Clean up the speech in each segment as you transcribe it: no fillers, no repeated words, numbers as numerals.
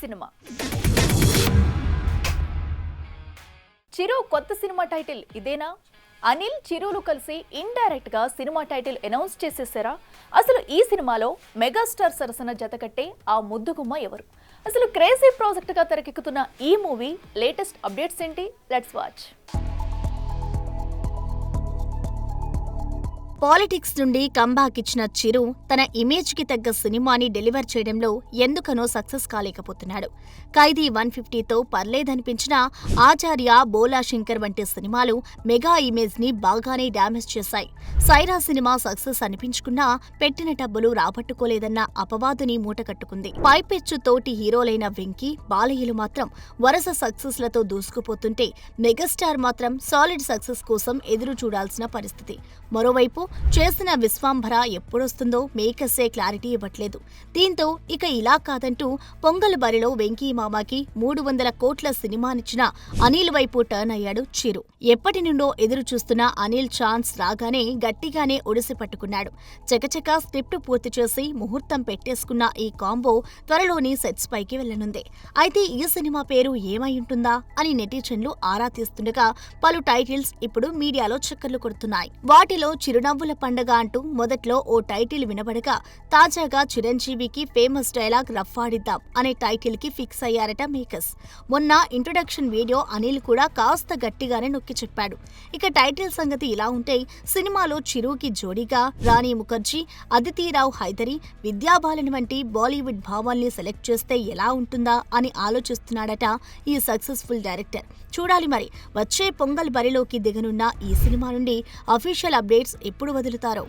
Cinema. చిరు కొత్త cinema title ఇదేనా? అనిల్, చిరులు కలిసి ఇండైరెక్ట్ గా సినిమా టైటిల్ అనౌన్స్ చేసేసారా? అసలు ఈ సినిమాలో మెగాస్టార్ సరసన జతకట్టే ఆ ముద్దుగుమ్మ ఎవరు? అసలు క్రేజీ ప్రాజెక్ట్ గా తెరకెక్కుతున్న ఈ మూవీ లేటెస్ట్ అప్డేట్స్ ఏంటి? Let's watch. పాలిటిక్స్ నుండి కంబ్యాక్ ఇచ్చిన చిరు తన ఇమేజ్ కి తగ్గ సినిమాని డెలివర్ చేయడంలో ఎందుకనో సక్సెస్ కాలేకపోతున్నాడు. ఖైదీ 150తో పర్లేదనిపించిన ఆచార్య, బోలా శంకర్ వంటి సినిమాలు మెగా ఇమేజ్ ని బాగానే డ్యామేజ్ చేశాయి. సైరా సినిమా సక్సెస్ అనిపించుకున్నా పెట్టిన డబ్బులు రాబట్టుకోలేదన్న అపవాదుని మూటకట్టుకుంది. పైపెచ్చు తోటి హీరోలైన వెంకీ, బాలయ్యలు మాత్రం వరుస సక్సెస్ లతో దూసుకుపోతుంటే మెగాస్టార్ మాత్రం సాలిడ్ సక్సెస్ కోసం ఎదురు చూడాల్సిన పరిస్థితి. మరోవైపు చేసిన విశ్వాంభర ఎప్పుడొస్తుందో మేకర్సే క్లారిటీ ఇవ్వట్లేదు. దీంతో ఇక ఇలా కాదంటూ పొంగల్ బరిలో వెంకీ మామాకి 300 కోట్ల సినిమానిచ్చిన అనిల్ వైపు టర్న్ అయ్యాడు చిరు. ఎప్పటి నుండో ఎదురు చూస్తున్న అనిల్ ఛాన్స్ రాగానే గట్టిగానే ఒడిసి పట్టుకున్నాడు. చకచకా స్క్రిప్ట్ పూర్తి చేసి ముహూర్తం పెట్టేసుకున్న ఈ కాంబో త్వరలోని సెట్స్ పైకి వెళ్లనుంది. అయితే ఈ సినిమా పేరు ఏమై ఉంటుందా అని నెటిజన్లు ఆరా తీస్తుండగా పలు టైటిల్స్ ఇప్పుడు మీడియాలో చక్కర్లు కొడుతున్నాయి. వాటిలో చిరునవ్వుల పండగ అంటూ మొదట్లో ఓ టైటిల్ వినబడగా తాజాగా చిరంజీవికి ఫేమస్ డైలాగ్ రఫ్ఫాడిద్దాం అనే టైటిల్ కి ఫిక్స్ అయ్యారట మేకర్స్. మొన్న ఇంట్రొడక్షన్ వీడియో అనిల్ కూడా కాస్త గట్టిగానే నొక్కి చెప్పాడు. ఇక టైటిల్ సంగతి ఇలా ఉంటే సినిమాలో చిరుకి జోడీగా రాణి ముఖర్జీ, అదితిరావు హైదరీ, విద్యాబాలన్ వంటి బాలీవుడ్ భావాల్ని సెలెక్ట్ చేస్తే ఎలా ఉంటుందా అని ఆలోచిస్తున్నాడట ఈ సక్సెస్ఫుల్ డైరెక్టర్. చూడాలి మరి వచ్చే పొంగల్ బరిలోకి దిగనున్న ఈ సినిమా నుండి అఫీషియల్ అప్డేట్స్ ఎప్పుడు వదులుతారో.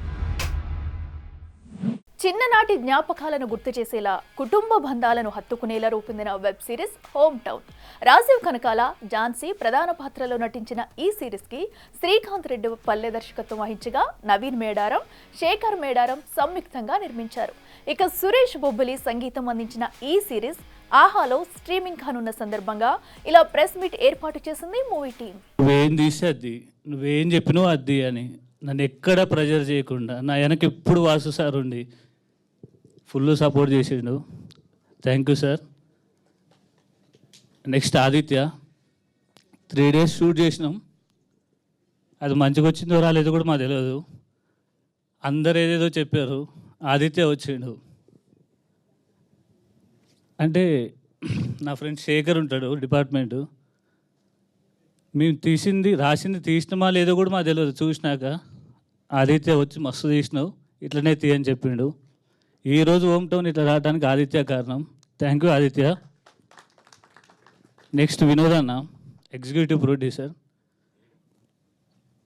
చిన్ననాటి జ్ఞాపకాలను గుర్తు చేసేలా, కుటుంబ బంధాలను హత్తుకునేలా రూపొందిన web series home town. Rajeev Kanakala, Jhansi ప్రధాన పాత్రలో నటించిన ఈ సిరీస్ కి శ్రీకాంత్ రెడ్డి పల్లె దర్శకత్వం వహించగా నవీన్ మేడారం, శేఖర్ మేడారం సంయుక్తంగా నిర్మించారు. ఇక సురేష్ బొబ్బలి సంగీతం అందించిన ఈ సిరీస్ ఆహాలో స్ట్రీమింగ్ కానున్న సందర్భంగా ఇలా ప్రెస్ మీట్ ఏర్పాటు చేసింది మూవీ టీం. నువ్వేం తీస్తే అది, నువ్వేం చెప్పినో అది అని నన్ను ఎక్కడ ప్రెజర్ చేయకుండా నా వెనక ఎప్పుడు వాసు సార్ ఉండి ఫుల్ సపోర్ట్ చేసిండు. Thank you sir. Next Aditya, 3 days shoot చేసినాం. అది మంచిగా వచ్చిందో రాలేదో కూడా మాకు తెలియదు. అందరు ఏదేదో చెప్పారు, ఆదిత్య వచ్చిండు. అంటే నా ఫ్రెండ్ శేఖర్ ఉంటాడు డిపార్ట్మెంటు, మేము రాసింది తీసినామా లేదో కూడా మాకు తెలియదు. చూసినాక ఆదిత్య వచ్చి మస్తు తీసినావు, ఇట్లనే తీయని చెప్పిండు. ఈరోజు హోమ్ టౌన్ ఇట్లా రావడానికి ఆదిత్య కారణం. Thank you Aditya. Next Vinod అన్న, ఎగ్జిక్యూటివ్ ప్రొడ్యూసర్.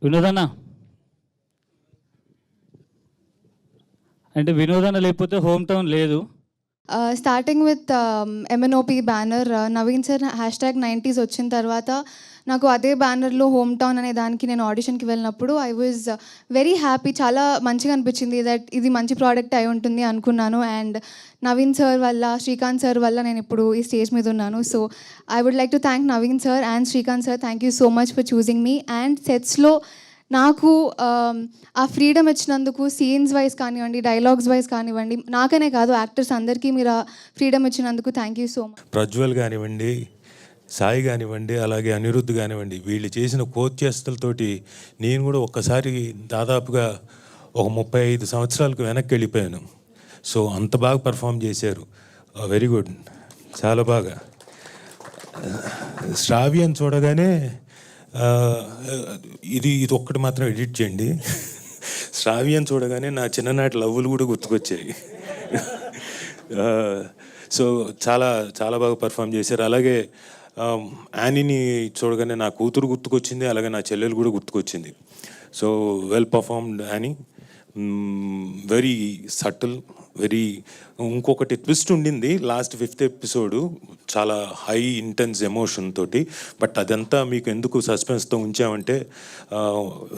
వినోద్ అన్న అంటే వినోద్ అన్న లేకపోతే హోమ్ టౌన్ లేదు. Starting with MNOP banner, Naveen sir #90s వచ్చిన తర్వాత నాకు అదే బ్యానర్లో హోమ్ టౌన్ అనే దానికి నేను ఆడిషన్కి వెళ్ళినప్పుడు ఐ వాజ్ వెరీ హ్యాపీ. చాలా మంచిగా అనిపించింది దట్ ఇది మంచి ప్రోడక్ట్ అయి ఉంటుంది అనుకున్నాను. అండ్ నవీన్ సార్ వల్ల, శ్రీకాంత్ సార్ వల్ల నేను ఇప్పుడు ఈ స్టేజ్ మీద ఉన్నాను. So I would like to thank Naveen sir and Srikanth sir. Thank you so much for choosing me. And సెట్స్లో నాకు ఆ ఫ్రీడమ్ ఇచ్చినందుకు, సీన్స్ వైజ్ కానివ్వండి, డైలాగ్స్ వైజ్ కానివ్వండి, నాకనే కాదు యాక్టర్స్ అందరికీ మీరు ఆ ఫ్రీడమ్ ఇచ్చినందుకు thank you so much. Prajwal కానివ్వండి, సాయి కానివ్వండి, అలాగే అనిరుద్ధ్ కానివ్వండి, వీళ్ళు చేసిన కోచేష్టలతోటి నేను కూడా ఒక్కసారి దాదాపుగా ఒక 35 సంవత్సరాలకు వెనక్కి వెళ్ళిపోయాను. సో అంత బాగా పర్ఫామ్ చేశారు. వెరీ గుడ్, చాలా బాగా. శ్రావ్యం చూడగానే ఇది ఒక్కటి మాత్రం ఎడిట్ చేయండి. శ్రావ్యం చూడగానే నా చిన్ననాటి లవ్వులు కూడా గుర్తుకొచ్చాయి. సో చాలా చాలా బాగా పర్ఫామ్ చేశారు. అలాగే యానీని చూడగానే నా కూతురు గుర్తుకొచ్చింది, అలాగే నా చెల్లెలు కూడా గుర్తుకొచ్చింది. So well performed Annie, very subtle, very. ఇంకొకటి ట్విస్ట్ ఉండింది లాస్ట్ 5th ఎపిసోడు, చాలా హై ఇంటెన్స్ ఎమోషన్ తోటి. బట్ అదంతా మీకు ఎందుకు సస్పెన్స్తో ఉంచామంటే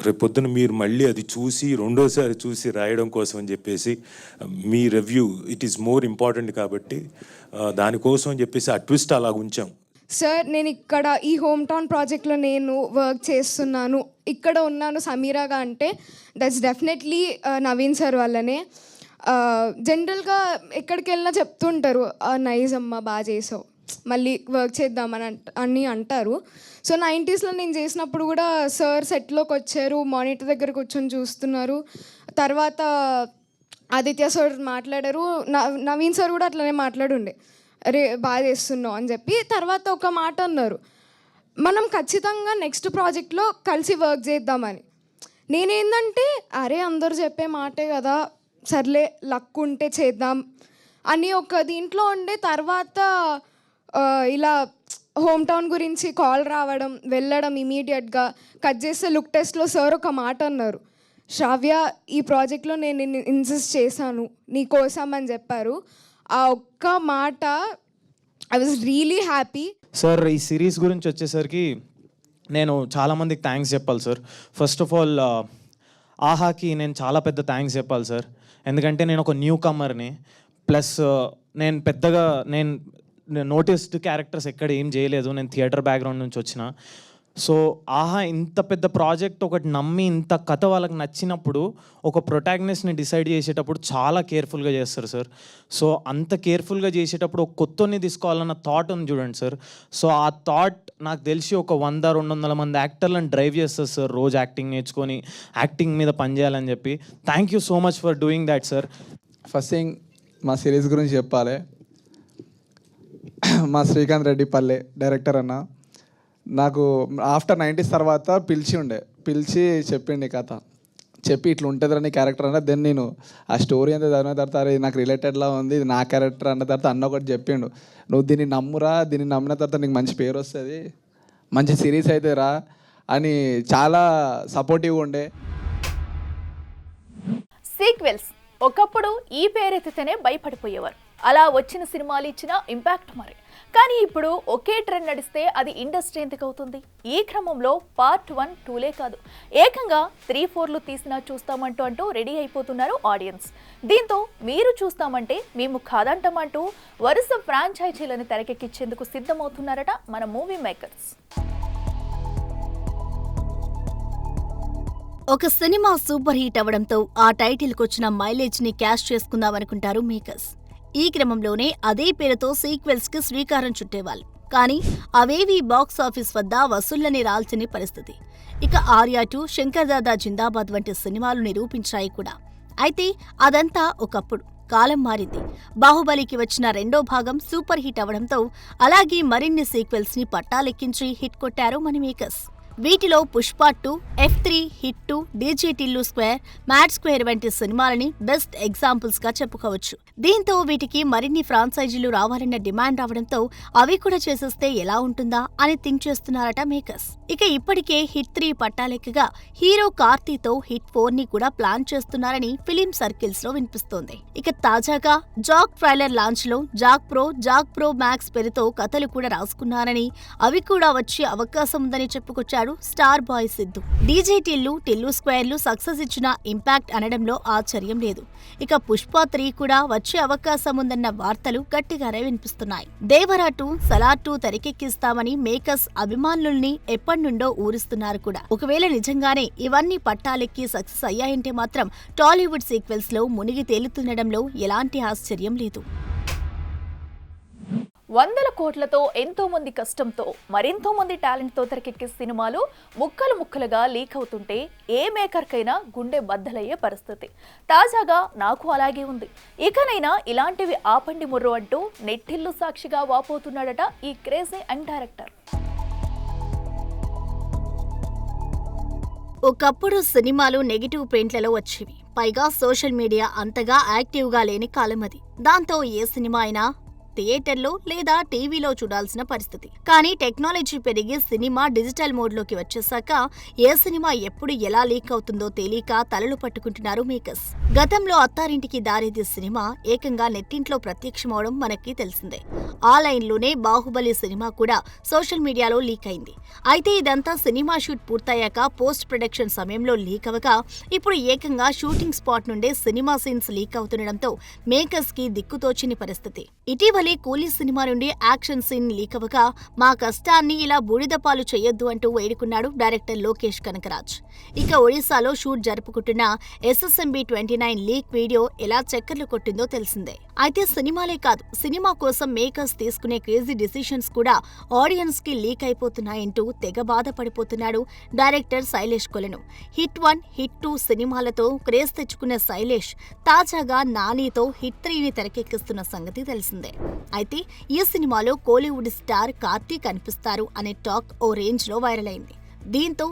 రేపొద్దున మీరు మళ్ళీ అది చూసి రెండోసారి చూసి రాయడం కోసం అని చెప్పేసి, మీ review it is more important కాబట్టి దానికోసం అని చెప్పేసి ఆ ట్విస్ట్ అలా ఉంచాం. సార్, నేను ఇక్కడ ఈ హోమ్ టౌన్ ప్రాజెక్ట్లో నేను వర్క్ చేస్తున్నాను, ఇక్కడ ఉన్నాను సమీరాగా అంటే దట్స్ డెఫినెట్లీ నవీన్ సార్ వల్లనే. జనరల్గా ఎక్కడికి వెళ్ళినా చెప్తుంటారు నైస్ అమ్మ, బాగా చేసావు. మళ్ళీ వర్క్ చేద్దామని అని అంటారు. సో 90స్లో నేను చేసినప్పుడు కూడా సార్ సెట్లోకి వచ్చారు, మానిటర్ దగ్గర కూర్చొని చూస్తున్నారు. తర్వాత ఆదిత్య సార్ మాట్లాడారు, నవీన్ సార్ కూడా అట్లనే మాట్లాడుండే, అరే బాగా చేస్తున్నావు అని చెప్పి. తర్వాత ఒక మాట అన్నారు, మనం ఖచ్చితంగా నెక్స్ట్ ప్రాజెక్ట్లో కలిసి వర్క్ చేద్దామని. నేనేందంటే అరే అందరూ చెప్పే మాటే కదా, సర్లే లక్ ఉంటే చేద్దాం అని ఒక దీంట్లో ఉండే. తర్వాత ఇలా హోమ్ టౌన్ గురించి కాల్ రావడం, వెళ్ళడం, ఇమీడియట్గా కట్ చేస్తే లుక్ టెస్ట్లో సార్ ఒక మాట అన్నారు, శ్రావ్య ఈ ప్రాజెక్ట్లో నేను ఇన్సిస్ట్ చేశాను నీ కోసం అని చెప్పారు. ఆ ఒక్క మాట I was really happy. Sir ఈ సిరీస్ గురించి వచ్చేసరికి నేను చాలామందికి థ్యాంక్స్ చెప్పాలి సార్. ఫస్ట్ ఆఫ్ ఆల్ ఆహాకి నేను చాలా పెద్ద థ్యాంక్స్ చెప్పాలి సార్, ఎందుకంటే నేను ఒక న్యూ కమర్ని, ప్లస్ నేను పెద్దగా నోటిస్డ్ క్యారెక్టర్స్ ఎక్కడ ఏం చేయలేదు, నేను థియేటర్ బ్యాక్గ్రౌండ్ నుంచి వచ్చిన. సో ఆహా ఇంత పెద్ద ప్రాజెక్ట్ ఒకటి నమ్మి ఇంత కథ వాళ్ళకి నచ్చినప్పుడు ఒక ప్రొటాగనిస్ట్ని డిసైడ్ చేసేటప్పుడు చాలా కేర్ఫుల్గా చేస్తారు సార్. సో అంత కేర్ఫుల్గా చేసేటప్పుడు ఒక కొత్తని తీసుకోవాలన్న థాట్ ఉంది చూడండి సార్. సో ఆ థాట్ నాకు తెలిసి ఒక 100-200 మంది యాక్టర్లను డ్రైవ్ చేస్తారు సార్, రోజు యాక్టింగ్ నేర్చుకొని యాక్టింగ్ మీద పనిచేయాలని చెప్పి. Thank you so much for doing that sir. First thing మా సిరీస్ గురించి చెప్పాలి. మా శ్రీకాంత్ రెడ్డి పల్లె డైరెక్టర్ అన్న నాకు ఆఫ్టర్ 90s తర్వాత పిలిచి చెప్పిండి కథ, చెప్పి ఇట్లా ఉంటుందిరా నీ క్యారెక్టర్ అన్న. దెన్ నేను ఆ స్టోరీ అంతా చదివిన తర్వాత ఇది నాకు రిలేటెడ్లా ఉంది, ఇది నా క్యారెక్టర్ అన్న తర్వాత అన్న ఒకటి చెప్పిండు, నువ్వు దీన్ని నమ్మురా, దీన్ని నమ్మిన తర్వాత నీకు మంచి పేరు వస్తుంది, మంచి సిరీస్ అయితే రా అని చాలా సపోర్టివ్గా ఉండే. సీక్వెల్స్ ఒకప్పుడు ఈ పేరెత్తితేనే భయపడిపోయేవారు. అలా వచ్చిన సినిమాలు ఇచ్చిన ఇంపాక్ట్ మరి. కానీ ఇప్పుడు ఒకే ట్రెండ్ నడిస్తే అది ఇండస్ట్రీ ఎందుకు అవుతుంది? ఈ క్రమంలో పార్ట్ 1, 2లే కాదు, ఏకంగా 3, 4లు తీసినా చూస్తామంటూ రెడీ అయిపోతున్నారు ఆడియన్స్. దీంతో మీరు చూస్తామంటే మేము కాదంటామంటూ వరుస ఫ్రాంచైజీలను తెరకెక్కించేందుకు సిద్ధమవుతున్నారట మన మూవీ మేకర్స్. ఒక సినిమా సూపర్ హిట్ అవడంతో ఆ టైటిల్కి వచ్చిన మైలేజ్ ని క్యాష్ చేసుకుందామనుకుంటారు మేకర్స్. ఈ క్రమంలోనే అదే పేరుతో సీక్వెల్స్ కి శ్రీకారం చుట్టేవాళ్ళు. కానీ అవేవీ బాక్స్ ఆఫీస్ వద్ద వసూళ్లని రాల్చని పరిస్థితి. ఇక ఆర్యా 2, శంకర్ దాదా జిందాబాద్ వంటి సినిమాలు నిరూపించాయి కూడా. అయితే అదంతా ఒకప్పుడు, కాలం మారింది. బాహుబలికి వచ్చిన 2వ భాగం సూపర్ హిట్ అవడంతో అలాగే మరిన్ని సీక్వెల్స్ ని పట్టాలెక్కించి హిట్ కొట్టారు మన మేకర్స్. వీటిలో Pushpa 2, F3 hit 2, DJ Tillu square, mad square వంటి సినిమాలని బెస్ట్ ఎగ్జాంపుల్స్ గా చెప్పుకోవచ్చు. దీంతో వీటికి మరిన్ని ఫ్రాంచైజీలు రావాలన్న డిమాండ్ రావడంతో అవి కూడా చేసేస్తే ఎలా ఉంటుందా అని థింక్ చేస్తున్నారట మేకర్స్. ఇక ఇప్పటికే హిట్ 3 పట్టాలెక్కగా హీరో కార్తీతో హిట్ 4ని కూడా ప్లాన్ చేస్తున్నారని ఫిలిం సర్కిల్స్ లో వినిపిస్తోంది. ఇక తాజాగా జాక్ ట్రైలర్ లాంచ్ లో జాక్ ప్రో మ్యాక్స్ పేరుతో కథలు కూడా రాసుకున్నారని, అవి కూడా వచ్చే అవకాశం ఉందని చెప్పుకొచ్చాడు star boy Siddhu. DJ Tillu స్క్వేర్లు సక్సెస్ ఇచ్చిన ఇంపాక్ట్ అనడంలో ఆశ్చర్యం లేదు. ఇక పుష్ప 3 కూడా వచ్చే అవకాశం ఉందన్న వార్తలు గట్టిగానే వినిపిస్తున్నాయి. దేవరా 2, సలార్ 2 తెరకెక్కిస్తామని మేకర్స్ అభిమానుల్ని ఎప్పటినుండో ఊరిస్తున్నారు కూడా. ఒకవేళ నిజంగానే ఇవన్నీ పట్టాలెక్కి సక్సెస్ అయ్యాయంటే మాత్రం టాలీవుడ్ సీక్వెల్స్ లో మునిగి తేలుతుండడంలో ఎలాంటి ఆశ్చర్యం లేదు. 100 కోట్లతో ఎంతో మంది కష్టంతో మరెంతో మంది టాలెంట్తో తెరకెక్కే సినిమాలు ముక్కలుగా లీక్ అవుతుంటే ఏ మేకర్కైనా గుండె బద్దలయ్యే పరిస్థితి. తాజాగా నాకు అలాగే ఉంది. ఇకనైనా ఇలాంటివి ఆపండి ముర్రు అంటూ నెట్టిల్లు సాక్షిగా వాపోతున్నాడట ఈ క్రేజీ యంగ్ డైరెక్టర్. ఒకప్పుడు సినిమాలు నెగిటివ్ పెయింట్లలో వచ్చేవి. పైగా సోషల్ మీడియా అంతగా యాక్టివ్గా లేని కాలం అది. దాంతో ఏ సినిమా అయినా థియేటర్లో లేదా టీవీలో చూడాల్సిన పరిస్థితి. కానీ టెక్నాలజీ పెరిగి సినిమా డిజిటల్ మోడ్లోకి వచ్చేసాక ఏ సినిమా ఎప్పుడు ఎలా లీక్ అవుతుందో తెలియక తలలు పట్టుకుంటున్నారు మేకర్స్. గతంలో అత్తారింటికి దారేది సినిమా ఏకంగా నెట్టింట్లో ప్రత్యక్షమవడం మనకి తెలిసిందే. ఆ లైన్లోనే బాహుబలి సినిమా కూడా సోషల్ మీడియాలో లీక్ అయింది. అయితే ఇదంతా సినిమా షూట్ పూర్తయ్యాక పోస్ట్ ప్రొడక్షన్ సమయంలో లీక్ అవగా ఇప్పుడు ఏకంగా షూటింగ్ స్పాట్ నుండే సినిమా సీన్స్ లీక్ అవుతుండడంతో మేకర్స్ కి దిక్కుతోచని పరిస్థితి. ఇటీవల ఇటీవలి కూలీ సినిమా నుండి యాక్షన్ సీన్ లీక్ అవ్వగా మా కష్టాన్ని ఇలా బూడిదపాలు చేయొద్దు అంటూ వేడుకున్నాడు డైరెక్టర్ లోకేష్ కనకరాజ్. ఇక ఒడిశాలో షూట్ జరుపుకుంటున్న SSMB 29 లీక్ వీడియో ఎలా చక్కర్లు కొట్టిందో తెలిసిందే. అయితే సినిమాలే కాదు, సినిమా కోసం మేకర్స్ తీసుకునే క్రేజీ డిసిషన్స్ కూడా ఆడియన్స్ కి లీక్ అయిపోతున్నాయంటూ తెగ బాధపడిపోతున్నాడు డైరెక్టర్ శైలేష్ కొలను. హిట్ 1, హిట్ 2 సినిమాలతో క్రేజ్ తెచ్చుకున్న శైలేష్ తాజాగా నానితో హిట్ 3ని తెరకెక్కిస్తున్న సంగతి తెలిసిందే. అయితే ఈ సినిమాలో కోలీవుడ్ స్టార్ కార్తీ కనిపిస్తారు అనే టాక్ ఓ రేంజ్ లో వైరల్ అయింది. దీంతో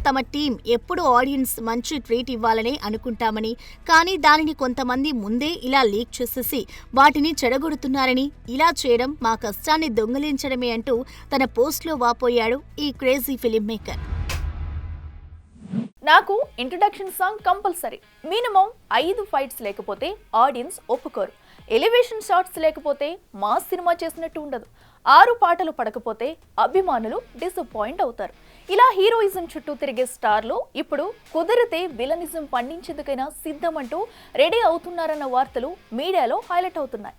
తమ టీం ఎప్పుడు ఆడియన్స్ మంచి ట్రీట్ ఇవ్వాలనే అనుకుంటామని, కానీ దానిని కొంతమంది ముందే ఇలా లీక్ చేసేసి వాటిని చెడగొడుతున్నారని, ఇలా చేయడం మా కష్టాన్ని దొంగిలించడమే అంటూ తన పోస్ట్లో వాపోయాడు ఈ క్రేజీ ఫిలిం మేకర్. నాకు introduction song compulsory. Minimum 5 fights లేకపోతే ఆడియన్స్ ఒప్పుకోరు. ఎలివేషన్ షాట్స్ లేకపోతే మా సినిమా చేసినట్టు ఉండదు. 6 పాటలు పడకపోతే అభిమానులు డిసప్పాయింట్ అవుతారు. ఇలా హీరోయిజం చుట్టూ తిరిగే స్టార్లు ఇప్పుడు కుదిరితే విలనిజం పండించేందుకైనా సిద్ధమంటూ రెడీ అవుతున్నారన్న వార్తలు మీడియాలో హైలైట్ అవుతున్నాయి.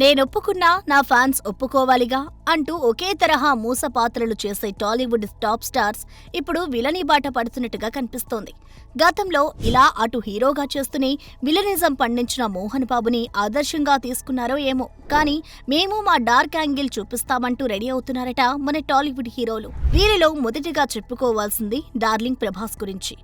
నేనొప్పుకున్నా నా ఫ్యాన్స్ ఒప్పుకోవాలిగా అంటూ ఒకే తరహా మూస పాత్రలు చేసే టాలీవుడ్ టాప్ స్టార్స్ ఇప్పుడు విలనీ బాట పడుతున్నట్టుగా కనిపిస్తోంది. గతంలో ఇలా అటు హీరోగా చేస్తూనే విలనిజం పండించిన మోహన్ బాబుని ఆదర్శంగా తీసుకున్నారో ఏమో, కానీ మేము మా డార్క్ యాంగిల్ చూపిస్తామంటూ రెడీ అవుతున్నారట మన టాలీవుడ్ హీరోలు. వీరిలో మొదటిగా చెప్పుకోవాల్సింది డార్లింగ్ ప్రభాస్ గురించి.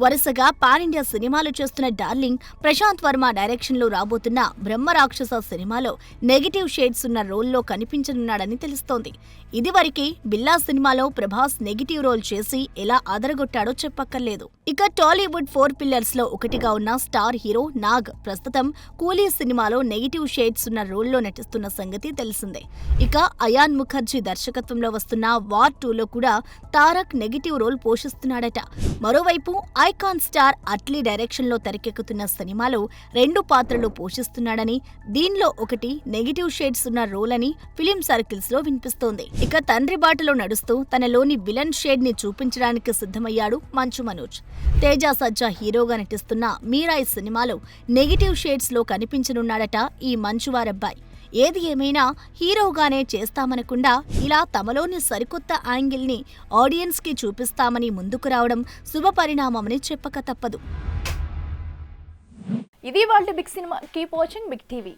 వరుసగా పాన్ ఇండియా సినిమాలు చేస్తున్న డార్లింగ్ ప్రశాంత్ వర్మ డైరెక్షన్లో రాబోతున్న బ్రహ్మరాక్షస సినిమాలో నెగిటివ్ షేడ్స్ ఉన్న రోల్లో కనిపించనున్నాడని తెలుస్తోంది. ఇదివరకే బిల్లా సినిమాలో ప్రభాస్ నెగిటివ్ రోల్ చేసి ఎలా అదరగొట్టాడో చెప్పక్కర్లేదు. ఇక టాలీవుడ్ 4 పిల్లర్స్ లో ఒకటిగా ఉన్న స్టార్ హీరో నాగ్ ప్రస్తుతం కూలీ సినిమాలో నెగిటివ్ షేడ్స్ ఉన్న రోల్లో నటిస్తున్న సంగతి తెలిసిందే. ఇక అయాన్ ముఖర్జీ దర్శకత్వంలో వస్తున్న వార్ 2లో కూడా తారక్ నెగిటివ్ రోల్ పోషిస్తున్నాడట. మరోవైపు ఐకాన్ స్టార్ అట్లీ డైరెక్షన్ లో తెరకెక్కుతున్న సినిమాలో 2 పాత్రలు పోషిస్తున్నాడని, దీనిలో ఒకటి నెగిటివ్ షేడ్స్ ఉన్న రోల్ అని ఫిలిం సర్కిల్స్ లో వినిపిస్తోంది. ఇక తండ్రి బాటలో నడుస్తూ తనలోని విలన్ షేడ్ ని చూపించడానికి సిద్ధమయ్యాడు మంచు మనోజ్. తేజ సజ్జా హీరోగా నటిస్తున్న మీరాయి సినిమాలో నెగిటివ్ షేడ్స్ లో కనిపించనున్నాడట ఈ మంచువారబ్బాయి. ఏది ఏమైనా హీరోగానే చేస్తామనకుండా ఇలా తమలోని సరికొత్త యాంగిల్ ని ఆడియన్స్ కి చూపిస్తామని ముందుకు రావడం శుభపరిణామమని చెప్పక తప్పదు. ఇది వాళ్ళ బిగ్ సినిమా. Keep watching big TV.